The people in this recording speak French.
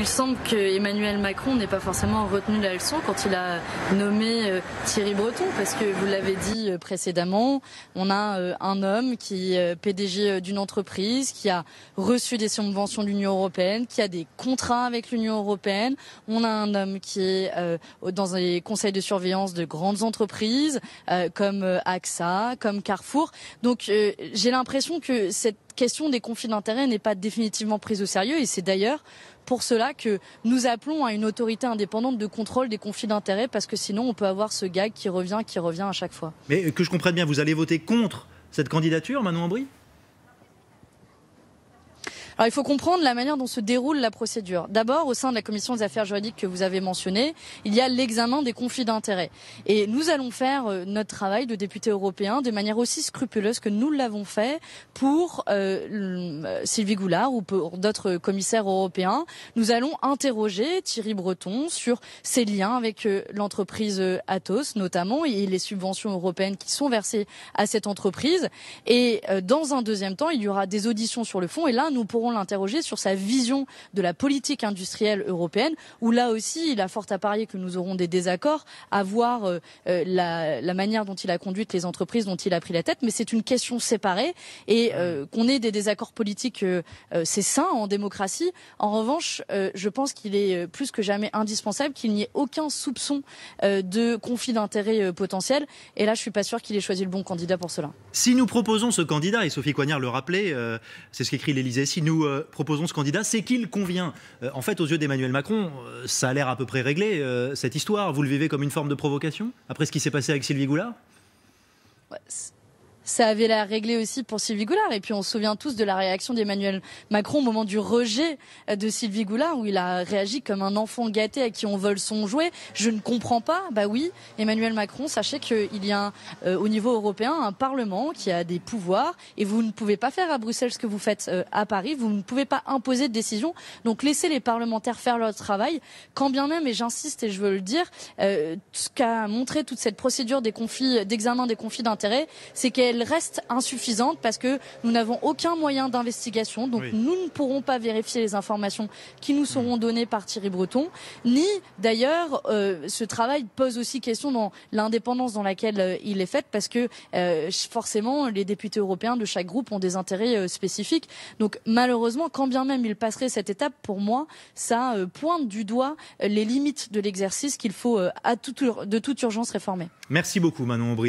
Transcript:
semble qu'Emmanuel Macron n'ait pas forcément retenu la leçon quand il a nommé Thierry Breton, parce que vous l'avez dit précédemment, on a un homme qui est PDG d'une entreprise, qui a reçu des subventions de l'Union européenne, qui a des contrats avec l'Union européenne. On a un homme qui est dans les conseils de surveillance de grandes entreprises comme AXA, comme Carrefour. Donc j'ai l'impression que cette question des conflits d'intérêts n'est pas définitivement prise au sérieux, et c'est d'ailleurs pour cela que nous appelons à une autorité indépendante de contrôle des conflits d'intérêts, parce que sinon on peut avoir ce gag qui revient à chaque fois. Mais que je comprenne bien, vous allez voter contre cette candidature, Manon Aubry ? Alors il faut comprendre la manière dont se déroule la procédure. D'abord, au sein de la commission des affaires juridiques que vous avez mentionnée, il y a l'examen des conflits d'intérêts. Et nous allons faire notre travail de député européen de manière aussi scrupuleuse que nous l'avons fait pour Sylvie Goulard ou pour d'autres commissaires européens. Nous allons interroger Thierry Breton sur ses liens avec l'entreprise Atos notamment, et les subventions européennes qui sont versées à cette entreprise. Et dans un deuxième temps, il y aura des auditions sur le fond, et là nous pourrons l'interroger sur sa vision de la politique industrielle européenne, où là aussi il a fort à parier que nous aurons des désaccords, à voir la manière dont il a conduit les entreprises dont il a pris la tête, mais c'est une question séparée, et qu'on ait des désaccords politiques, c'est sain en démocratie. En revanche, je pense qu'il est plus que jamais indispensable qu'il n'y ait aucun soupçon de conflit d'intérêts potentiel, et là je suis pas sûre qu'il ait choisi le bon candidat pour cela. Si nous proposons ce candidat, et Sophie Coignard le rappelait, c'est ce qu'écrit l'Élysée, si nous proposons ce candidat, c'est qu'il convient. En fait, aux yeux d'Emmanuel Macron, ça a l'air à peu près réglé, cette histoire. Vous le vivez comme une forme de provocation, après ce qui s'est passé avec Sylvie Goulard ? Ouais, ça avait l'air réglé aussi pour Sylvie Goulard. Et puis on se souvient tous de la réaction d'Emmanuel Macron au moment du rejet de Sylvie Goulard, où il a réagi comme un enfant gâté à qui on vole son jouet. Je ne comprends pas. Bah oui, Emmanuel Macron, sachez qu'il y a au niveau européen un Parlement qui a des pouvoirs, et vous ne pouvez pas faire à Bruxelles ce que vous faites à Paris. Vous ne pouvez pas imposer de décision. Donc laissez les parlementaires faire leur travail. Quand bien même, et j'insiste et je veux le dire, ce qu'a montré toute cette procédure des conflits, d'examen des conflits d'intérêts, c'est qu'elle reste insuffisante, parce que nous n'avons aucun moyen d'investigation, donc oui, nous ne pourrons pas vérifier les informations qui nous seront données par Thierry Breton, ni d'ailleurs ce travail pose aussi question dans l'indépendance dans laquelle il est fait, parce que forcément les députés européens de chaque groupe ont des intérêts spécifiques. Donc malheureusement, quand bien même il passerait cette étape, pour moi ça pointe du doigt les limites de l'exercice qu'il faut de toute urgence réformer. Merci beaucoup Manon Aubry.